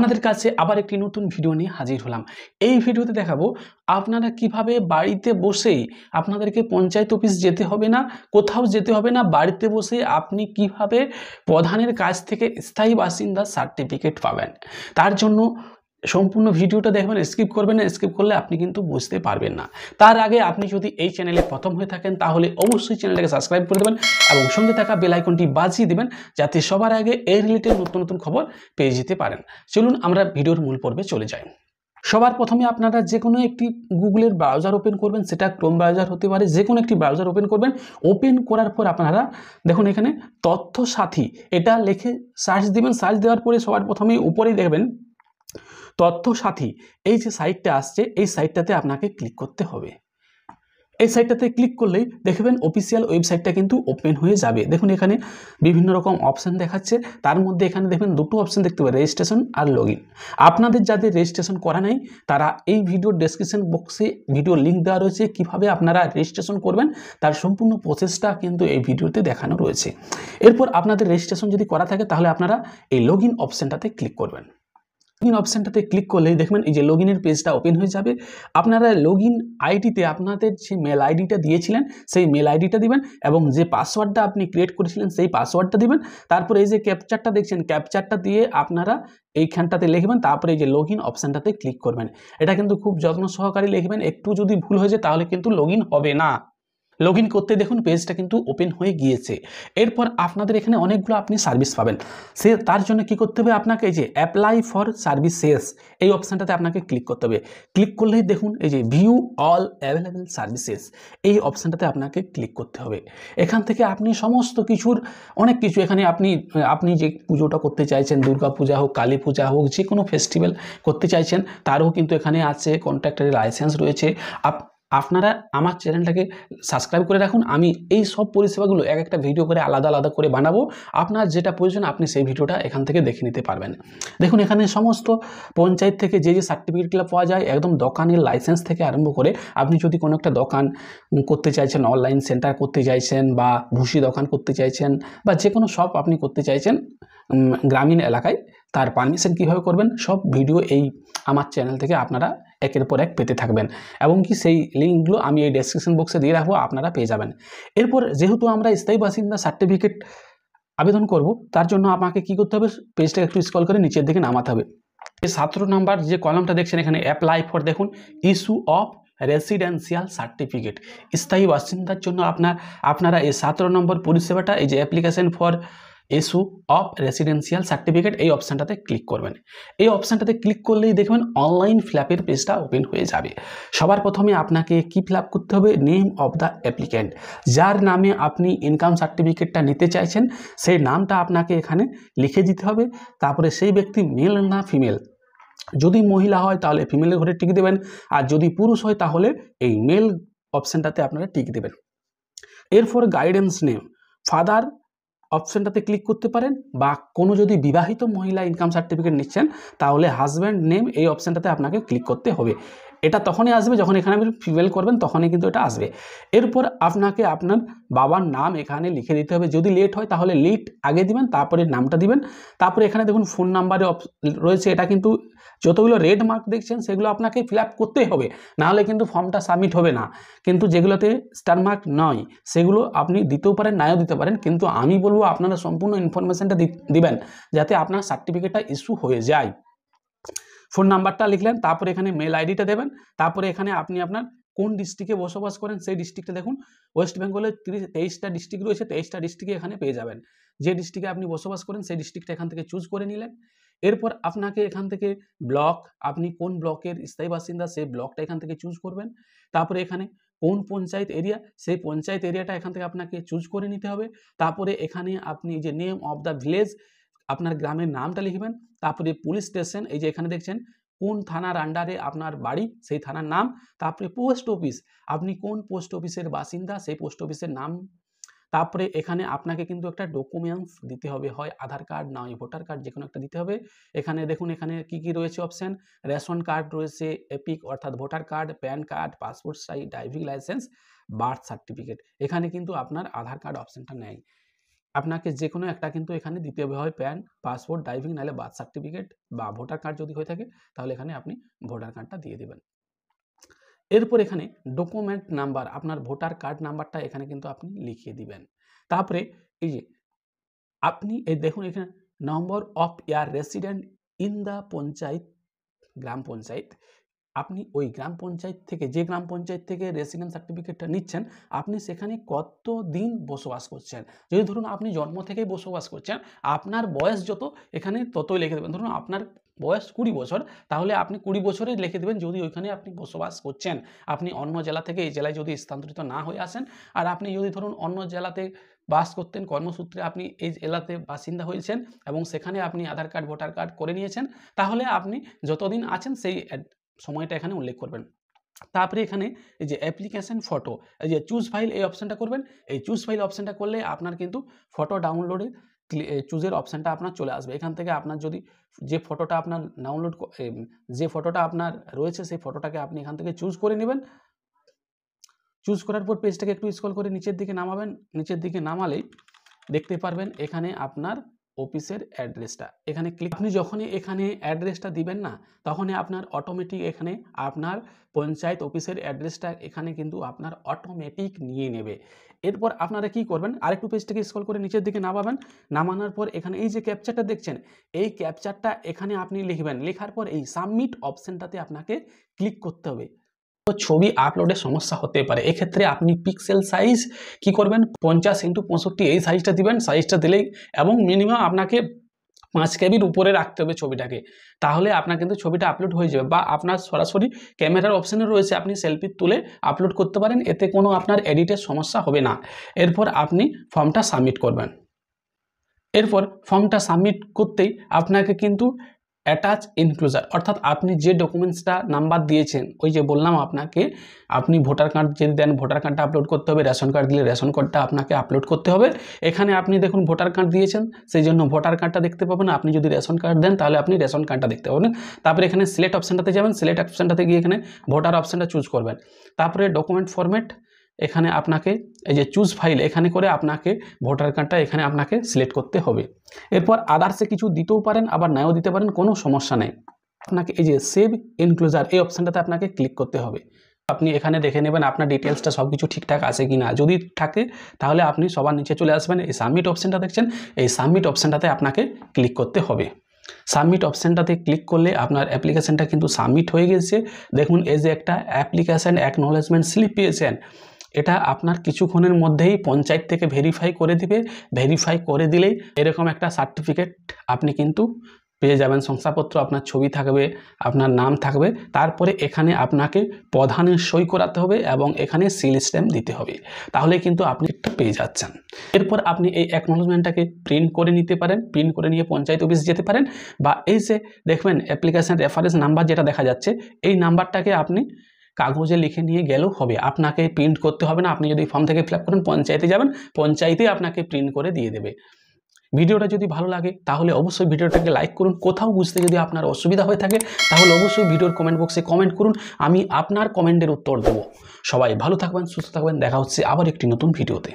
আপনাদের কাছে আবার একটি নতুন ভিডিও নিয়ে হাজির হলাম। এই ভিডিওতে দেখাবো আপনারা কিভাবে বাড়িতে বসেই আপনাদেরকে পঞ্চায়েত অফিস যেতে হবে না, কোথাও যেতে হবে না, বাড়িতে বসে আপনি কিভাবে প্রধানের কাছ থেকে স্থায়ী বাসিন্দা সার্টিফিকেট পাবেন। তার জন্য সম্পূর্ণ ভিডিওটা দেখবেন, স্কিপ করবেন না। স্কিপ করলে আপনি কিন্তু বুঝতে পারবেন না। তার আগে আপনি যদি এই চ্যানেলে প্রথম হয়ে থাকেন তাহলে অবশ্যই চ্যানেলটাকে সাবস্ক্রাইব করে দেবেন এবং সঙ্গে থাকা বেল আইকনটি বাজিয়ে দেবেন, যাতে সবার আগে এই রিলেটেড নতুন নতুন খবর পেয়ে যেতে পারেন। চলুন আমরা ভিডিওর মূল পর্বে চলে যাই। সবার প্রথমে আপনারা যে কোনো একটি গুগলের ব্রাউজার ওপেন করবেন, সেটা ক্রোম ব্রাউজার হতে পারে, যে কোনো একটি ব্রাউজার ওপেন করবেন। ওপেন করার পর আপনারা দেখুন এখানে তথ্য সাথী এটা লিখে সার্চ দিবেন। সার্চ দেওয়ার পরে সবার প্রথমেই উপরেই দেখবেন তথ্য সাথী, এই যে সাইটটা আসছে এই সাইটটাতে আপনাকে ক্লিক করতে হবে। এই সাইটটাতে ক্লিক করলেই দেখবেন অফিসিয়াল ওয়েবসাইটটা কিন্তু ওপেন হয়ে যাবে। দেখুন এখানে বিভিন্ন রকম অপশান দেখাচ্ছে, তার মধ্যে এখানে দেখবেন দুটো অপশান দেখতে পাবেন, রেজিস্ট্রেশন আর লগ ইন। আপনাদের যাদের রেজিস্ট্রেশন করা নাই তারা এই ভিডিওর ডেসক্রিপশন বক্সে ভিডিও লিঙ্ক দেওয়া রয়েছে, কিভাবে আপনারা রেজিস্ট্রেশন করবেন তার সম্পূর্ণ প্রসেসটা কিন্তু এই ভিডিওতে দেখানো রয়েছে। এরপর আপনাদের রেজিস্ট্রেশন যদি করা থাকে তাহলে আপনারা এই লগ ইন অপশানটাতে ক্লিক করবেন। লগইন অপশানটাতে ক্লিক করলেই দেখবেন এই যে লগইনের পেজটা ওপেন হয়ে যাবে। আপনারা লগইন আইডিতে আপনাদের যে মেল আইডিটা দিয়েছিলেন সেই মেল আইডিটা দিবেন এবং যে পাসওয়ার্ডটা আপনি ক্রিয়েট করেছিলেন সেই পাসওয়ার্ডটা দিবেন। তারপরে এই যে ক্যাপচারটা দেখছেন, ক্যাপচারটা দিয়ে আপনারা এইখানটাতে লিখবেন, তারপরে এই যে লগইন অপশানটাতে ক্লিক করবেন। এটা কিন্তু খুব যত্ন সহকারে লিখবেন, একটু যদি ভুল হয়ে যায় তাহলে কিন্তু লগইন হবে না। লগ ইন করতে দেখুন পেজটা কিন্তু ওপেন হয়ে গিয়েছে। এরপর আপনাদের এখানে অনেকগুলো আপনি সার্ভিস পাবেন। তার জন্য কি করতে হবে, আপনাকে এই যে অ্যাপ্লাই ফর সার্ভিসেস এই অপশানটাতে আপনাকে ক্লিক করতে হবে। ক্লিক করলেই দেখুন এই যে ভিউ অল অ্যাভেলেবেল সার্ভিসেস এই অপশানটাতে আপনাকে ক্লিক করতে হবে। এখান থেকে আপনি সমস্ত কিছুর অনেক কিছু এখানে আপনি যে পুজোটা করতে চাইছেন, দুর্গা পূজা হোক, কালী পূজা হোক, যে কোনো ফেস্টিভ্যাল করতে চাইছেন তারও কিন্তু এখানে আছে, কন্ট্রাক্টরের লাইসেন্স রয়েছে। আপনারা আমার চ্যানেলটাকে সাবস্ক্রাইব করে রাখুন, আমি এই সব পরিষেবাগুলো এক একটা ভিডিও করে আলাদা আলাদা করে বানাবো। আপনার যেটা প্রয়োজন আপনি সেই ভিডিওটা এখান থেকে দেখে নিতে পারবেন। দেখুন এখানে সমস্ত পঞ্চায়েত থেকে যে যে সার্টিফিকেটগুলো পাওয়া যায়, একদম দোকানের লাইসেন্স থেকে আরম্ভ করে আপনি যদি কোনো একটা দোকান করতে চাইছেন, অনলাইন সেন্টার করতে চাইছেন বা ভুসি দোকান করতে চাইছেন বা যে কোনো শপ আপনি করতে চাইছেন গ্রামীণ এলাকায়, তার পারমিশন কীভাবে করবেন সব ভিডিও এই আমার চ্যানেল থেকে আপনারা একের পর এক পেতে থাকবেন এবং কি সেই লিঙ্কগুলো আমি এই ডেসক্রিপশন বক্সে দিয়ে রাখবো, আপনারা পেয়ে যাবেন। এরপর যেহেতু আমরা স্থায়ী বাসিন্দা সার্টিফিকেট আবেদন করব, তার জন্য আমাকে কি করতে হবে, পেজটা একটু স্ক্রল করে নিচের দিকে নামাতে হবে। এই 17 নাম্বার যে কলামটা দেখছেন এখানে অ্যাপ্লাই ফর, দেখুন ইস্যু অফ রেসিডেন্সিয়াল সার্টিফিকেট, স্থায়ী বাসিন্দার জন্য আপনারা এই 17 নম্বর পরিষেবাটা, এই যে application for issue of residential certificate এই অপশানটাতে ক্লিক করবেন। এই অপশানটাতে ক্লিক করলেই দেখবেন অনলাইন ফিলআপের পেজটা ওপেন হয়ে যাবে। সবার প্রথমে আপনাকে কি ফিল আপ করতে হবে, নেম অফ দ্য অ্যাপ্লিক্যান্ট, যার নামে আপনি ইনকাম সার্টিফিকেটটা নিতে চাইছেন সেই নামটা আপনাকে এখানে লিখে দিতে হবে। তারপরে সেই ব্যক্তি মেল না ফিমেল, যদি মহিলা হয় তাহলে ফিমেলের ঘরে টিক দেবেন, আর যদি পুরুষ হয় তাহলে এই মেল অপশানটাতে আপনারা টিক দেবেন। এরপর গাইডেন্স নেম, ফাদার অপশানটাতে ক্লিক করতে পারেন, বা কোনো যদি বিবাহিত মহিলা ইনকাম সার্টিফিকেট নিচ্ছেন তাহলে হাজব্যান্ড নেম এই অপশানটাতে আপনাকে ক্লিক করতে হবে। এটা তখনই আসবে যখন এখানে আপনি ফিমেল করবেন, তখনই কিন্তু এটা আসবে। এরপর আপনাকে আপনার বাবার নাম এখানে লিখে দিতে হবে, যদি লেট হয় তাহলে লেট আগে দিবেন, তারপরে নামটা দিবেন। তারপরে এখানে দেখুন ফোন নাম্বারে রয়েছে, এটা কিন্তু যতগুলো রেড মার্ক দেখছেন সেগুলো আপনাকে ফিল আপ করতেই হবে, নাহলে কিন্তু ফর্মটা সাবমিট হবে না। কিন্তু যেগুলোতে স্টার মার্ক নয় সেগুলো আপনি দিতেও পারেন, নাও দিতে পারেন, কিন্তু আমি বলবো আপনারা সম্পূর্ণ ইনফরমেশনটা দিবেন যাতে আপনার সার্টিফিকেটটা ইস্যু হয়ে যায়। ফোন নাম্বারটা লিখলেন, তারপরে এখানে মেল আইডিটা দেবেন, তারপরে এখানে আপনি আপনার কোন ডিস্ট্রিক্টে বসবাস করেন সেই ডিস্ট্রিক্টটা দেখুন, ওয়েস্ট বেঙ্গলে 23টা ডিস্ট্রিক্ট রয়েছে, 23টা ডিস্ট্রিক্টে এখানে পেয়ে যাবেন। যে ডিস্ট্রিক্টে আপনি বসবাস করেন সেই ডিস্ট্রিক্টটা এখান থেকে চুজ করে নিলেন। এরপর আপনাকে এখান থেকে ব্লক, আপনি কোন ব্লকের স্থায়ী বাসিন্দা সেই ব্লকটা এখান থেকে চুজ করবেন। তারপরে এখানে কোন পঞ্চায়েত এরিয়া, সেই পঞ্চায়েত এরিয়াটা এখান থেকে আপনাকে চুজ করে নিতে হবে। তারপরে এখানে আপনি যে নেম অফ দ্য ভিলেজ, আপনার গ্রামের নামটা লিখবেন। তারপরে পুলিশ স্টেশন, এই যে এখানে দেখছেন কোন থানার আন্ডারে আপনার বাড়ি সেই থানার নাম। তারপরে পোস্ট অফিস, আপনি কোন পোস্ট অফিসের বাসিন্দা সেই পোস্ট অফিসের নাম। তারপরে এখানে আপনাকে কিন্তু একটা ডকুমেন্টস দিতে হবে, হয় আধার কার্ড না হয় ভোটার কার্ড, যে কোনো একটা দিতে হবে। এখানে দেখুন এখানে কি কি রয়েছে অপশান, রেশন কার্ড রয়েছে, এপিক অর্থাৎ voter card, pan card, passport size driving licence, birth certificate. এখানে কিন্তু আপনার আধার কার্ড অপশানটা নেই। আপনাকে যে কোনো একটা কিন্তু এখানে দিতে হবে, হয় প্যান, পাসপোর্ট, ড্রাইভিং, নাহলে বার্থ সার্টিফিকেট বা ভোটার কার্ড যদি হয়ে থাকে তাহলে এখানে আপনি ভোটার কার্ডটা দিয়ে দেবেন। এরপর এখানে ডকুমেন্ট নাম্বার, আপনার ভোটার কার্ড নাম্বারটা এখানে কিন্তু আপনি লিখিয়ে দিবেন। তারপরে এই যে আপনি এই দেখুন এখানে number of year resident in the panchayat, গ্রাম পঞ্চায়েত, আপনি ওই গ্রাম পঞ্চায়েত থেকে, যে গ্রাম পঞ্চায়েত থেকে রেসিডেন্ট সার্টিফিকেটটা নিচ্ছেন, আপনি সেখানে কত দিন বসবাস করছেন। যদি ধরুন আপনি জন্ম থেকেই বসবাস করছেন, আপনার বয়স যত এখানে ততই লিখে দেবেন। ধরুন আপনার বয়স 20 বছর, তাহলে আপনি 20 বছরেই লিখে দেবেন যদি ওইখানে আপনি বসবাস করছেন। আপনি অন্য জেলা থেকে এই জেলায় যদি স্থানান্তরিত না হয়ে আসেন, আর আপনি যদি ধরুন অন্য জেলাতে বাস করতেন, কর্মসূত্রে আপনি এই জেলাতে বাসিন্দা হয়েছেন এবং সেখানে আপনি আধার কার্ড, ভোটার কার্ড করে নিয়েছেন, তাহলে আপনি যতদিন আছেন সেই সময়টা এখানে উল্লেখ করবেন। তারপরে এখানে এই যে অ্যাপ্লিকেশন ফটো, এই যে চুজ ফাইল, এই অপশানটা করবেন। এই চুজ ফাইল অপশানটা করলে আপনার কিন্তু ফটো ডাউনলোডে চুজের অপশানটা আপনার চলে আসবে। এখান থেকে আপনার যদি যে ফটোটা আপনার ডাউনলোড, যে ফটোটা আপনার রয়েছে সেই ফটোটাকে আপনি এখান থেকে চুজ করে নেবেন। চুজ করার পর পেজটাকে একটু স্ক্রল করে নিচের দিকে নামাবেন। নিচের দিকে নামালেই দেখতে পারবেন এখানে আপনার অফিসের অ্যাড্রেসটা, এখানে ক্লিক, আপনি যখনই এখানে অ্যাড্রেসটা দিবেন না, তখনই আপনার অটোমেটিক এখানে আপনার পঞ্চায়েত অফিসের অ্যাড্রেসটা এখানে কিন্তু আপনার অটোমেটিক নিয়ে নেবে। এরপর আপনারা কি করবেন, আরেকটু পেজটাকে স্ক্রল করে নিচের দিকে নামাবেন। নামানোর পর এখানে এই যে ক্যাপচারটা দেখছেন, এই ক্যাপচারটা এখানে আপনি লিখবেন। লেখার পর এই সাবমিট অপশানটাতে আপনাকে ক্লিক করতে হবে। তো ছবি আপলোডে সমস্যা হতে পারে, এক্ষেত্রে আপনি পিক্সেল সাইজ কি করবেন, 50x65 এই সাইজটা দিবেন। সাইজটা দিলেই, এবং মিনিমাম আপনাকে 5 কেবির উপরে রাখতে হবে ছবিটাকে, তাহলে আপনার কিন্তু ছবিটা আপলোড হয়ে যাবে। বা আপনার সরাসরি ক্যামেরার অপশানে রয়েছে, আপনি সেলফি তুলে আপলোড করতে পারেন, এতে কোনো আপনার এডিটের সমস্যা হবে না। এরপর আপনি ফর্মটা সাবমিট করবেন। এরপর ফর্মটা সাবমিট করতেই আপনাকে কিন্তু অ্যাটাচ ইনক্লোজার, অর্থাৎ আপনি যে ডকুমেন্টসটা নাম্বার দিয়েছেন, ওই যে বললাম আপনাকে, আপনি ভোটার কার্ড যদি দেন ভোটার কার্ডটা আপলোড করতে হবে, রেশন কার্ড দিলে রেশন কার্ডটা আপনাকে আপলোড করতে হবে। এখানে আপনি দেখুন ভোটার কার্ড দিয়েছেন, সেই জন্য ভোটার কার্ডটা দেখতে পাবেন। আপনি যদি রেশন কার্ড দেন তাহলে আপনি রেশন কার্ডটা দেখতে পাবেন। তারপরে এখানে সিলেক্ট অপশানটাতে যাবেন, সিলেক্ট অপশানটাতে গিয়ে এখানে ভোটার অপশানটা চুজ করবেন। তারপরে ডকুমেন্ট ফরম্যাট, এখানে আপনাকে এই যে চুজ ফাইল, এখানে করে আপনাকে ভোটার কার্ডটা এখানে আপনাকে সিলেক্ট করতে হবে। এরপর আদার্সে কিছু দিতেও পারেন, আবার নাও দিতে পারেন, কোনো সমস্যা নেই। আপনাকে এই যে সেভ এনক্লোজার, এই অপশানটাতে আপনাকে ক্লিক করতে হবে। আপনি এখানে দেখে নেবেন আপনার ডিটেলসটা সব কিছু ঠিকঠাক আছে কি না। যদি থাকে তাহলে আপনি সবার নিচে চলে আসবেন, এই সাবমিট অপশানটা দেখছেন, এই সাবমিট অপশানটাতে আপনাকে ক্লিক করতে হবে। সাবমিট অপশানটাতে ক্লিক করলে আপনার অ্যাপ্লিকেশানটা কিন্তু সাবমিট হয়ে গেছে। দেখুন এই যে একটা অ্যাপ্লিকেশান অ্যাকনোলেজমেন্ট স্লিপ পেয়েছেন, এটা আপনার কিছুক্ষণের মধ্যেই পঞ্চায়েত থেকে ভেরিফাই করে দিবে। ভেরিফাই করে দিলেই এরকম একটা সার্টিফিকেট আপনি কিন্তু পেয়ে যাবেন। শংসাপত্র, আপনার ছবি থাকবে, আপনার নাম থাকবে। তারপরে এখানে আপনাকে প্রধানের সই করাতে হবে এবং এখানে সিল স্ট্যাম্প দিতে হবে, তাহলে কিন্তু আপনি একটা পেয়ে যাচ্ছেন। এরপর আপনি এই অ্যাকনোলেজমেন্টটাকে প্রিন্ট করে নিতে পারেন, প্রিন্ট করে নিয়ে পঞ্চায়েত অফিস যেতে পারেন, বা এই যে দেখবেন অ্যাপ্লিকেশন রেফারেন্স নাম্বার যেটা দেখা যাচ্ছে, এই নাম্বারটাকে আপনি কাগজে লিখে নিয়ে গেলেও হবে, আপনাকে প্রিন্ট করতে হবে না। আপনি যদি ফর্ম থেকে ফিল আপ করেন, পঞ্চায়েতে যাবেন, পঞ্চায়েতে আপনাকে প্রিন্ট করে দিয়ে দেবে। ভিডিওটা যদি ভালো লাগে তাহলে অবশ্যই ভিডিওটাকে লাইক করুন। কোথাও বুঝতে যদি আপনার অসুবিধা হয়ে থাকে তাহলে অবশ্যই ভিডিওর কমেন্ট বক্সে কমেন্ট করুন, আমি আপনার কমেন্টের উত্তর দেবো। সবাই ভালো থাকবেন, সুস্থ থাকবেন, দেখা হচ্ছে আবার একটি নতুন ভিডিওতে।